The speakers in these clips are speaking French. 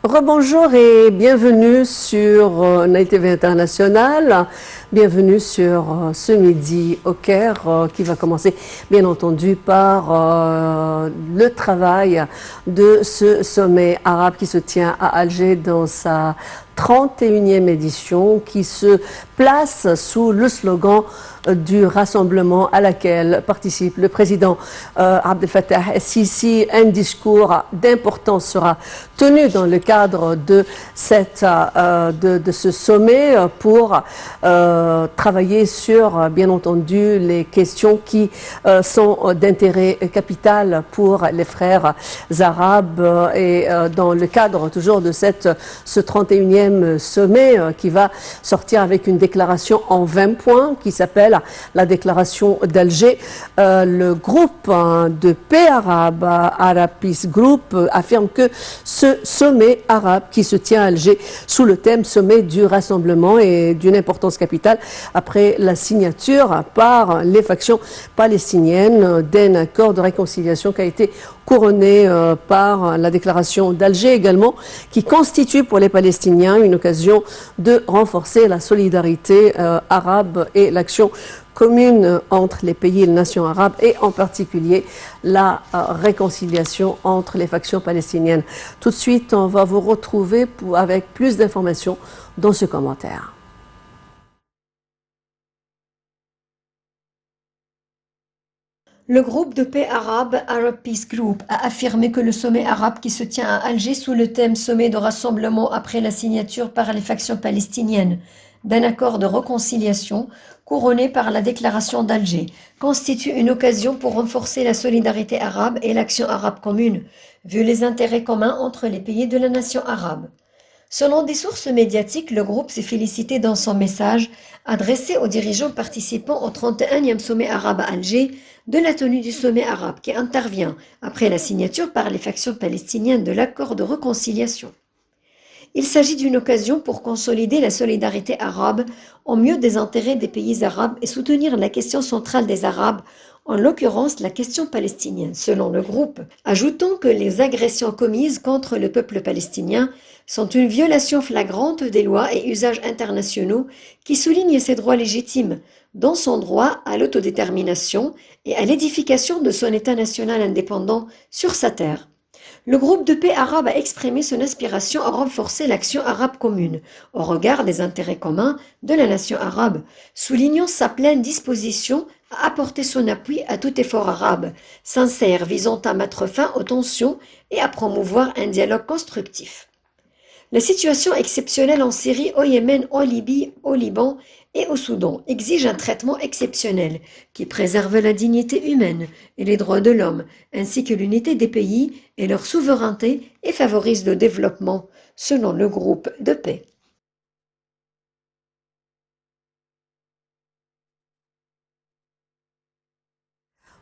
Rebonjour et bienvenue sur Night TV International. Bienvenue sur ce midi au Caire qui va commencer bien entendu par le travail de ce sommet arabe qui se tient à Alger dans sa 31e édition qui se place sous le slogan du rassemblement à laquelle participe le président Abdel Fattah el-Sisi. Un discours d'importance sera tenu dans le cadre de ce sommet pour travailler sur, bien entendu, les questions qui sont d'intérêt capital pour les frères arabes et dans le cadre toujours de ce 31e sommet qui va sortir avec une déclaration en 20 points qui s'appelle la déclaration d'Alger. Le groupe de paix arabe, Arab Peace Group, affirme que ce sommet arabe qui se tient à Alger sous le thème sommet du rassemblement est d'une importance capitale après la signature par les factions palestiniennes d'un accord de réconciliation qui a été couronné par la déclaration d'Alger également, qui constitue pour les Palestiniens une occasion de renforcer la solidarité arabe et l'action commune entre les pays et les nations arabes et en particulier la réconciliation entre les factions palestiniennes. Tout de suite, on va vous retrouver avec plus d'informations dans ce commentaire. Le groupe de paix arabe Arab Peace Group a affirmé que le sommet arabe qui se tient à Alger sous le thème sommet de rassemblement après la signature par les factions palestiniennes d'un accord de réconciliation couronné par la déclaration d'Alger constitue une occasion pour renforcer la solidarité arabe et l'action arabe commune, vu les intérêts communs entre les pays de la nation arabe. Selon des sources médiatiques, le groupe s'est félicité dans son message adressé aux dirigeants participants au 31e sommet arabe à Alger de la tenue du sommet arabe qui intervient après la signature par les factions palestiniennes de l'accord de réconciliation. Il s'agit d'une occasion pour consolider la solidarité arabe au mieux des intérêts des pays arabes et soutenir la question centrale des Arabes, en l'occurrence la question palestinienne, selon le groupe, ajoutant que les agressions commises contre le peuple palestinien sont une violation flagrante des lois et usages internationaux qui soulignent ses droits légitimes, dont son droit à l'autodétermination et à l'édification de son État national indépendant sur sa terre. Le groupe de paix arabe a exprimé son aspiration à renforcer l'action arabe commune au regard des intérêts communs de la nation arabe, soulignant sa pleine disposition à apporter son appui à tout effort arabe, sincère visant à mettre fin aux tensions et à promouvoir un dialogue constructif. La situation exceptionnelle en Syrie, au Yémen, en Libye, au Liban et au Soudan exige un traitement exceptionnel qui préserve la dignité humaine et les droits de l'homme, ainsi que l'unité des pays et leur souveraineté et favorise le développement, selon le groupe de paix.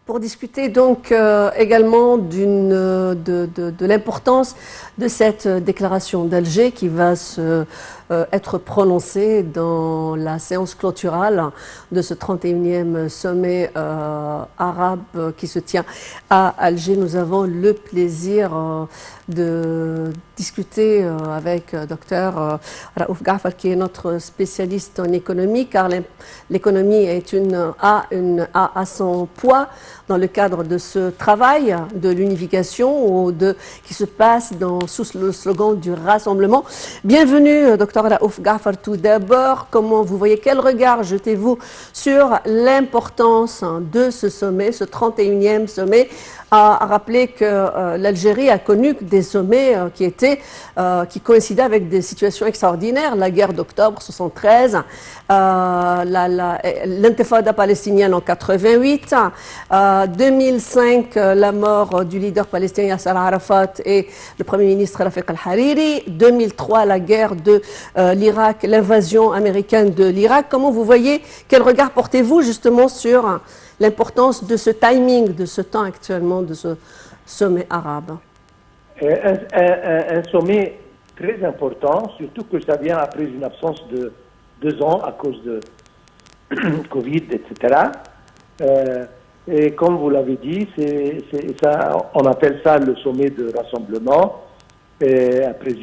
Pour discuter donc également de l'importance de cette déclaration d'Alger qui va être prononcée dans la séance clôturale de ce 31e sommet arabe qui se tient à Alger. Nous avons le plaisir de discuter avec Dr Raouf Ghafar qui est notre spécialiste en économie, car l'économie a son poids dans le cadre de ce travail de l'unification qui se passe sous le slogan du rassemblement. Bienvenue, Dr Raouf Ghafar. Tout d'abord, comment vous voyez, quel regard jetez-vous sur l'importance de ce sommet, ce 31e sommet, à rappeler que l'Algérie a connu des sommets qui coïncidaient avec des situations extraordinaires, la guerre d'octobre 73, l'intifada palestinienne en 88, 2005, la mort du leader palestinien Yasser Arafat et le premier ministre Rafiq al-Hariri, 2003, la guerre de l'Irak, l'invasion américaine de l'Irak. Comment vous voyez, quel regard portez-vous justement sur l'importance de ce timing, de ce temps actuellement, de ce sommet arabe? Un sommet très important, surtout que ça vient après une absence de 2 ans à cause de Covid, etc. Et comme vous l'avez dit, on appelle ça le sommet de rassemblement. après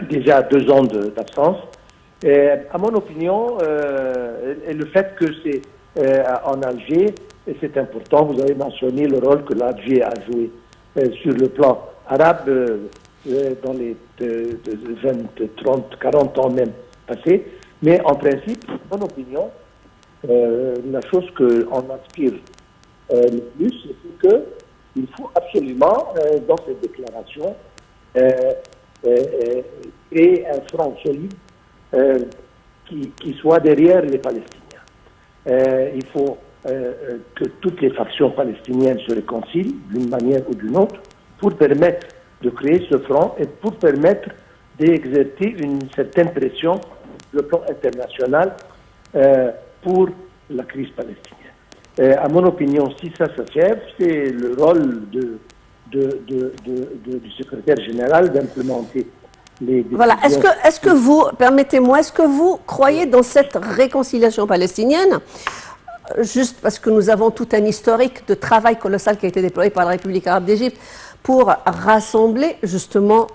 déjà 2 ans d'absence. À mon opinion, le fait que c'est en Alger, et c'est important, vous avez mentionné le rôle que l'Alger a joué sur le plan arabe dans les 20, 30, 40 ans même passés. Mais en principe, à mon opinion, la chose qu'on aspire le plus, c'est qu'il faut absolument, dans cette déclaration, créer un front solide qui soit derrière les Palestiniens. Il faut que toutes les factions palestiniennes se réconcilient d'une manière ou d'une autre pour permettre de créer ce front et pour permettre d'exercer une certaine pression sur le plan international pour la crise palestinienne. À mon opinion, si ça s'achève, c'est le rôle du secrétaire général d'implémenter les décisions. Voilà. Est-ce que vous, permettez-moi, est-ce que vous croyez dans cette réconciliation palestinienne? Juste parce que nous avons tout un historique de travail colossal qui a été déployé par la République arabe d'Égypte pour rassembler, justement,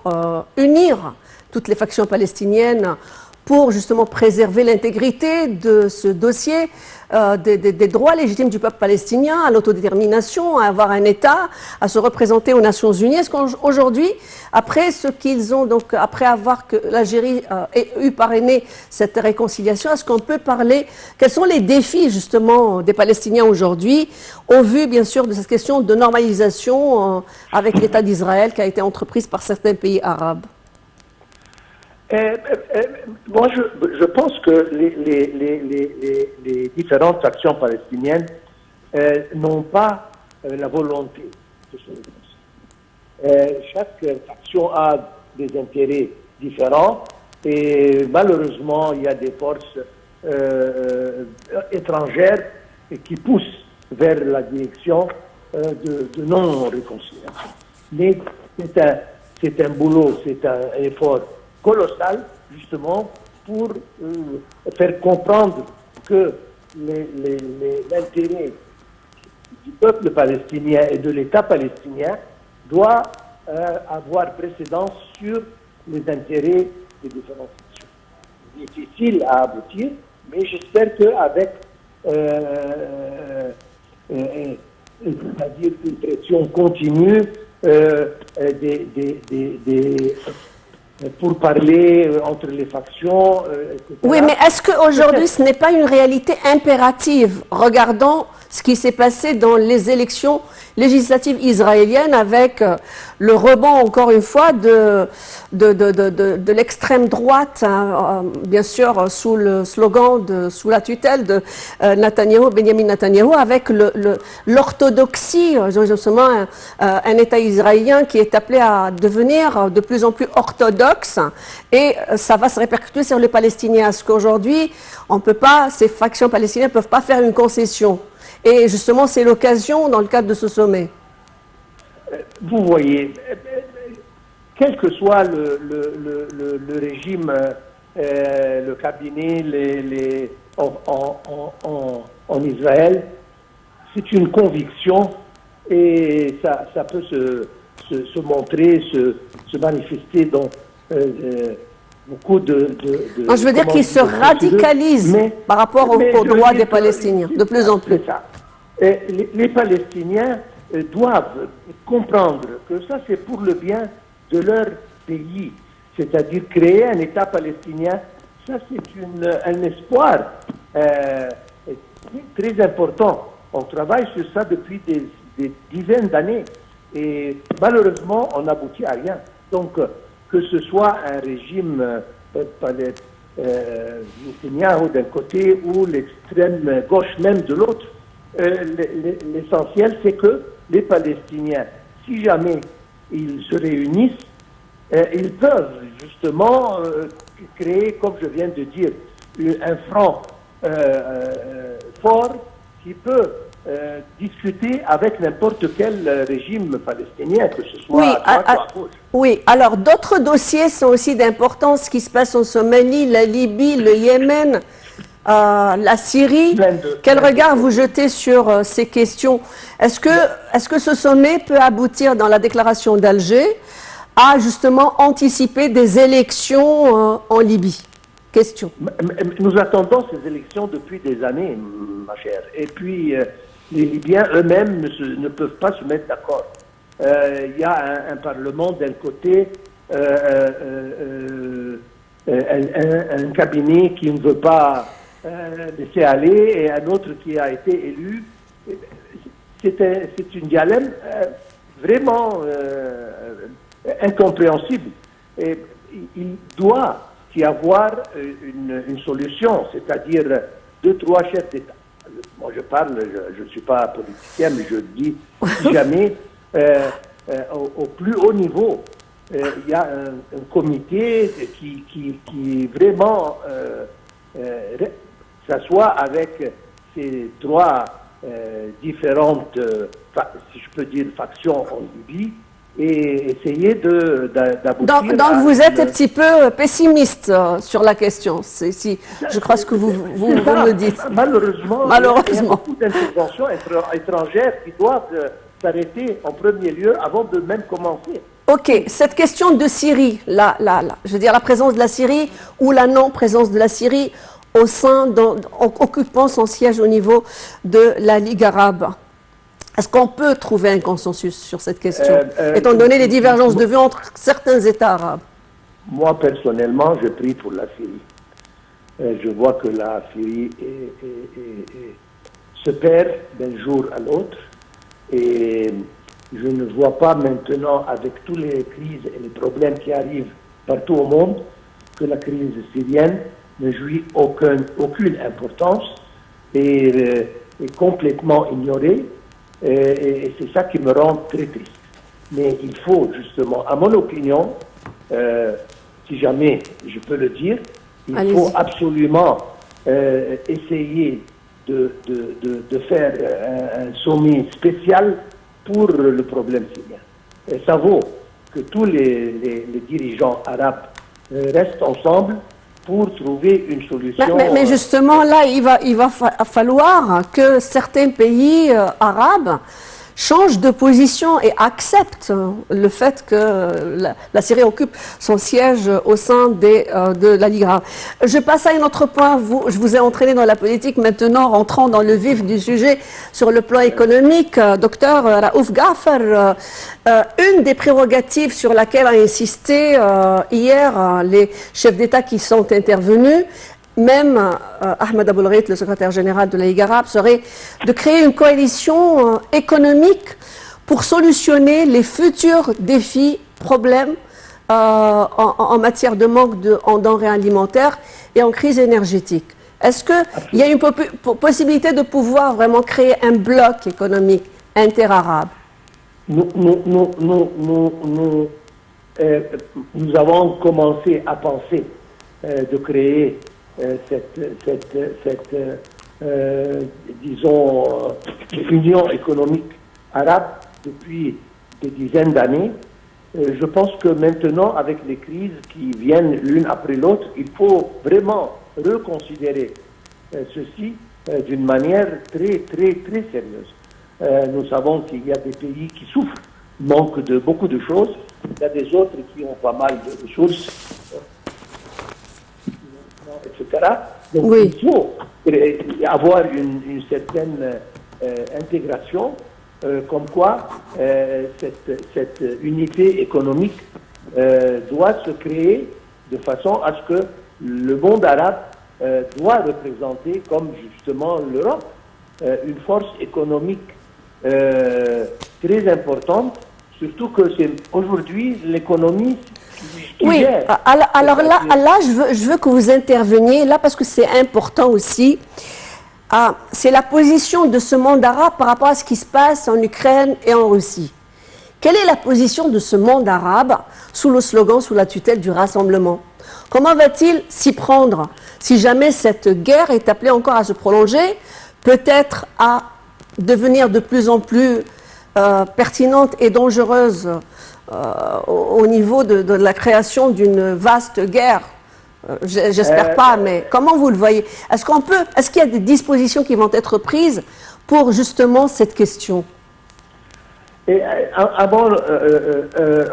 unir toutes les factions palestiniennes pour justement préserver l'intégrité de ce dossier des droits légitimes du peuple palestinien à l'autodétermination, à avoir un État, à se représenter aux Nations Unies. Est-ce qu'aujourd'hui, après ce qu'ils ont, donc après avoir que l'Algérie eu parrainé cette réconciliation, est-ce qu'on peut parler, quels sont les défis justement des Palestiniens aujourd'hui, au vu bien sûr de cette question de normalisation avec l'État d'Israël qui a été entreprise par certains pays arabes? Moi, je pense que les différentes factions palestiniennes n'ont pas la volonté de se réconcilier. Chaque faction a des intérêts différents et malheureusement, il y a des forces étrangères qui poussent vers la direction de non-réconciliation. Mais c'est un boulot, c'est un effort colossal, justement, pour faire comprendre que l'intérêt du peuple palestinien et de l'État palestinien doit avoir précédence sur les intérêts des différentes factions. Difficile à aboutir, mais j'espère qu'avec c'est-à-dire une pression continue pour parler entre les factions, etc. Oui, mais est-ce qu'aujourd'hui, ce n'est pas une réalité impérative? Regardons ce qui s'est passé dans les élections législatives israéliennes avec le rebond, encore une fois, de l'extrême droite, hein, bien sûr, sous le slogan, sous la tutelle de Benjamin Netanyahou, avec l'orthodoxie, justement, un État israélien qui est appelé à devenir de plus en plus orthodoxe, et ça va se répercuter sur les Palestiniens. Parce qu'aujourd'hui, ces factions palestiniennes ne peuvent pas faire une concession. Et justement, c'est l'occasion dans le cadre de ce sommet. Vous voyez, quel que soit le régime, le cabinet en Israël, c'est une conviction et ça peut se montrer, se manifester dans beaucoup Non, je veux dire qu'ils se radicalisent par rapport aux droits des Palestiniens, de plus en plus. Ça. Les Palestiniens doivent comprendre que ça, c'est pour le bien de leur pays. C'est-à-dire créer un État palestinien, ça, c'est un espoir très important. On travaille sur ça depuis des dizaines d'années. Et malheureusement, on n'aboutit à rien. Donc, que ce soit un régime Netanyahou d'un côté ou l'extrême gauche même de l'autre, l'essentiel c'est que les Palestiniens, si jamais ils se réunissent, ils peuvent justement créer, comme je viens de dire, un front fort qui peut discuter avec n'importe quel régime palestinien, que ce soit à droite ou à gauche. Oui, alors d'autres dossiers sont aussi d'importance, ce qui se passe en Somalie, la Libye, le Yémen, la Syrie. Quel regard vous jetez sur ces questions? Est-ce que ce sommet peut aboutir dans la déclaration d'Alger à justement anticiper des élections en Libye? Question. Nous attendons ces élections depuis des années, ma chère. Et puis, les Libyens eux-mêmes ne peuvent pas se mettre d'accord. Il y a un parlement d'un côté, un cabinet qui ne veut pas laisser aller et un autre qui a été élu. C'est une dilemme vraiment incompréhensible. Et il doit y avoir une solution, c'est-à-dire 2-3 chefs d'État. Moi, je parle, je ne suis pas politicien, mais je dis, si jamais, au plus haut niveau, il y a un comité qui vraiment s'assoit avec ces 3 différentes, si je peux dire, factions en Libye, et essayer d'aboutir. Donc vous êtes un petit peu pessimiste sur la question, je crois ce que vous me dites. Malheureusement, il y a beaucoup d'interventions étrangères qui doivent s'arrêter en premier lieu avant de même commencer. Ok, cette question de Syrie, je veux dire la présence de la Syrie ou la non-présence de la Syrie au sein, occupant son siège au niveau de la Ligue arabe. Est-ce qu'on peut trouver un consensus sur cette question, étant donné les divergences de vue entre certains États arabes? Moi, personnellement, je prie pour la Syrie. Je vois que la Syrie se perd d'un jour à l'autre. Et je ne vois pas maintenant, avec toutes les crises et les problèmes qui arrivent partout au monde, que la crise syrienne ne jouit aucune importance et est complètement ignorée. Et c'est ça qui me rend très triste. Mais il faut justement, à mon opinion, si jamais je peux le dire, il faut absolument essayer de faire un sommet spécial pour le problème syrien. Et ça vaut que tous les dirigeants arabes restent ensemble pour trouver une solution. Mais justement, là, il va falloir que certains pays arabes changent de position et acceptent le fait que la Syrie occupe son siège au sein de la Ligue arabe. Je passe à un autre point. Je vous ai entraîné dans la politique. Maintenant, rentrant dans le vif du sujet sur le plan économique, docteur Raouf Ghaffar, une des prérogatives sur laquelle a insisté hier les chefs d'État qui sont intervenus, même Ahmed Aboulreit, le secrétaire général de la Ligue arabe, serait de créer une coalition économique pour solutionner les futurs défis, problèmes en matière de manque en denrées alimentaires et en crise énergétique. Est-ce qu'il y a une possibilité de pouvoir vraiment créer un bloc économique interarabe? Nous avons commencé à penser de créer disons, union économique arabe depuis des dizaines d'années. Je pense que maintenant, avec les crises qui viennent l'une après l'autre, il faut vraiment reconsidérer ceci d'une manière très, très, très sérieuse. Nous savons qu'il y a des pays qui souffrent, manquent de beaucoup de choses. Il y a des autres qui ont pas mal de ressources, etc. Donc oui. Il faut avoir une certaine intégration, comme quoi cette unité économique doit se créer de façon à ce que le monde arabe doit représenter, comme justement l'Europe, une force économique très importante, surtout que c'est aujourd'hui l'économie qui oui, gère. Alors là je veux que vous interveniez, là, parce que c'est important aussi. C'est la position de ce monde arabe par rapport à ce qui se passe en Ukraine et en Russie. Quelle est la position de ce monde arabe sous le slogan, sous la tutelle du rassemblement? Comment va-t-il s'y prendre si jamais cette guerre est appelée encore à se prolonger, peut-être à devenir de plus en plus pertinente et dangereuse au niveau de la création d'une vaste guerre? J'espère pas, mais comment vous le voyez? Est-ce qu'il y a des dispositions qui vont être prises pour justement cette question? Et à mon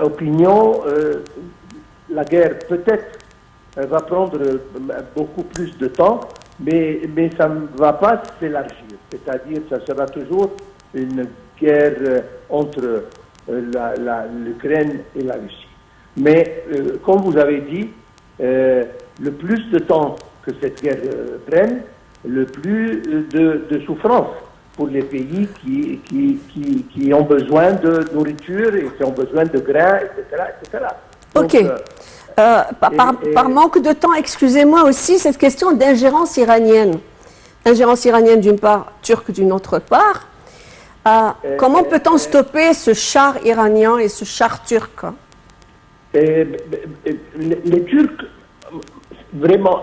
opinion, la guerre peut-être va prendre beaucoup plus de temps, mais ça ne va pas s'élargir. C'est-à-dire que ça sera toujours une guerre entre l'Ukraine et la Russie. Mais comme vous avez dit, le plus de temps que cette guerre prenne, le plus de souffrance pour les pays qui ont besoin de nourriture et qui ont besoin de grains, etc. etc. Donc, Ok. Par manque de temps, excusez-moi aussi, cette question d'ingérence iranienne. Ingérence iranienne d'une part, turque d'une autre part. Comment peut-on stopper ce char iranien et ce char turc? Les Turcs, vraiment,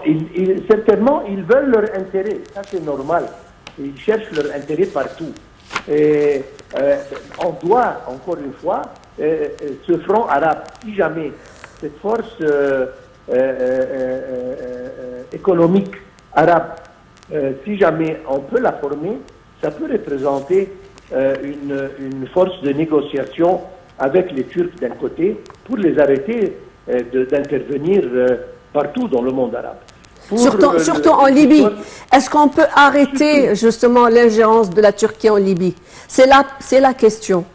certainement, ils veulent leur intérêt. Ça, c'est normal. Ils cherchent leur intérêt partout. Et on doit, encore une fois, ce front arabe, si jamais cette force économique arabe, si jamais on peut la former, ça peut représenter une force de négociation avec les Turcs d'un côté pour les arrêter d'intervenir partout dans le monde arabe. Surtout en Libye. Est-ce qu'on peut arrêter justement l'ingérence de la Turquie en Libye? C'est la question.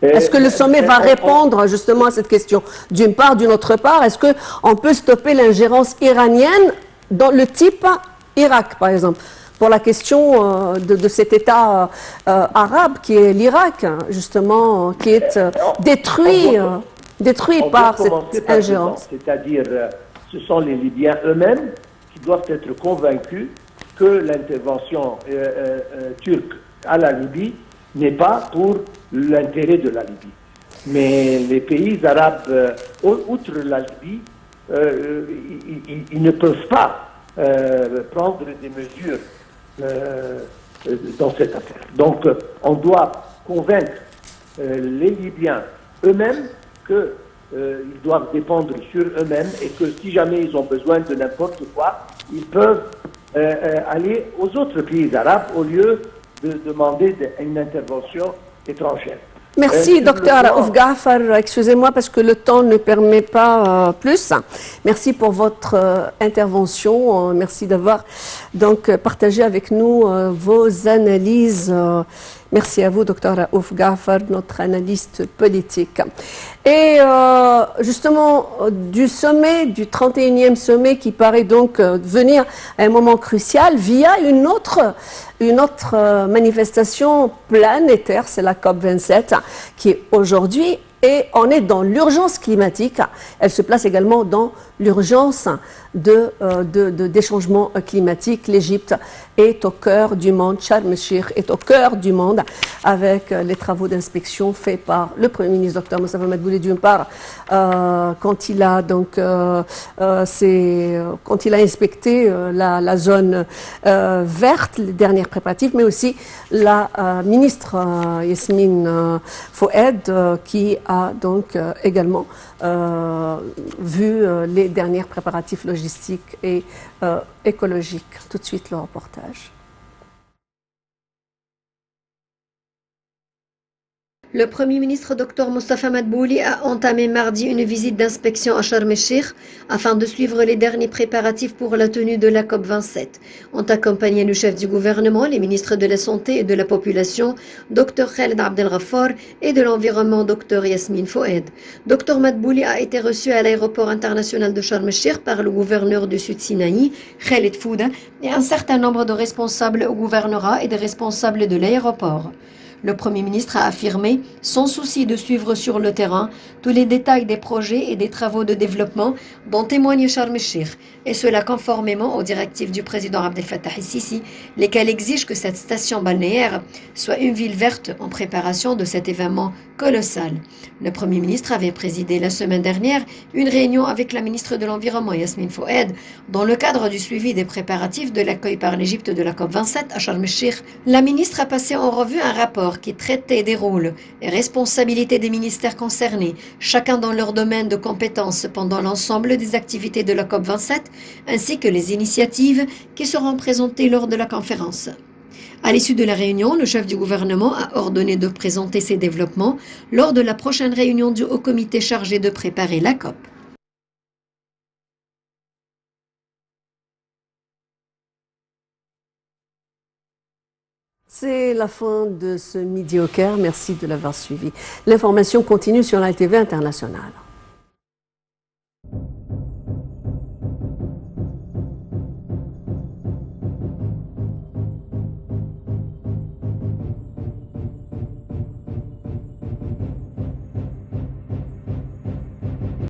Est-ce que le sommet va répondre justement à cette question? D'une part, d'une autre part, est-ce qu'on peut stopper l'ingérence iranienne dans le type Irak, par exemple? Pour la question de cet État arabe qui est l'Irak, justement, qui est détruit par cette ingérence. C'est-à-dire, ce sont les Libyens eux-mêmes qui doivent être convaincus que l'intervention turque à la Libye n'est pas pour l'intérêt de la Libye. Mais les pays arabes, outre la Libye, ils ne peuvent pas prendre des mesures dans cette affaire. Donc, on doit convaincre les Libyens eux-mêmes qu'ils doivent dépendre sur eux-mêmes et que si jamais ils ont besoin de n'importe quoi, ils peuvent aller aux autres pays arabes au lieu de demander une intervention étrangère. Merci, docteur Raouf Ghafar. Excusez-moi parce que le temps ne permet pas plus. Merci pour votre intervention. Merci d'avoir donc partagé avec nous vos analyses. Merci à vous, docteur Raouf Ghafar, notre analyste politique. Et justement, du sommet, du 31e sommet qui paraît donc venir à un moment crucial via une autre manifestation planétaire, c'est la COP27 qui est aujourd'hui, et on est dans l'urgence climatique. Elle se place également dans l'urgence des changements climatiques. L'Égypte est au cœur du monde, Sharm el-Sheikh est au cœur du monde avec les travaux d'inspection faits par le Premier ministre Dr Moustapha Madbouli d'une part quand il a inspecté la zone verte, les dernières préparatifs, mais aussi la ministre Yasmine Foued qui a donc également vu les derniers préparatifs logistiques et écologiques. Tout de suite le reportage. Le Premier ministre Dr Moustapha Madbouli a entamé mardi une visite d'inspection à Sharm el-Sheikh afin de suivre les derniers préparatifs pour la tenue de la COP27. Ont accompagné le chef du gouvernement, les ministres de la Santé et de la Population, Dr Khaled Abdel Ghaffar, et de l'Environnement, Dr Yasmine Foued. Dr Madbouli a été reçu à l'aéroport international de Sharm el-Sheikh par le gouverneur du Sud Sinaï, Khaled Fouda, et un certain nombre de responsables au gouvernorat et des responsables de l'aéroport. Le Premier ministre a affirmé son souci de suivre sur le terrain tous les détails des projets et des travaux de développement dont témoigne Sharm el-Sheikh, et cela conformément aux directives du président Abdel Fattah el-Sisi, lesquelles exigent que cette station balnéaire soit une ville verte en préparation de cet événement colossal. Le Premier ministre avait présidé la semaine dernière une réunion avec la ministre de l'Environnement Yasmine Foued dans le cadre du suivi des préparatifs de l'accueil par l'Égypte de la COP27 à Sharm el-Sheikh. La ministre a passé en revue un rapport qui traitait des rôles et responsabilités des ministères concernés, chacun dans leur domaine de compétences pendant l'ensemble des activités de la COP27, ainsi que les initiatives qui seront présentées lors de la conférence. À l'issue de la réunion, le chef du gouvernement a ordonné de présenter ces développements lors de la prochaine réunion du Haut Comité chargé de préparer la COP. C'est la fin de ce Midi au Caire. Merci de l'avoir suivi. L'information continue sur la TV internationale.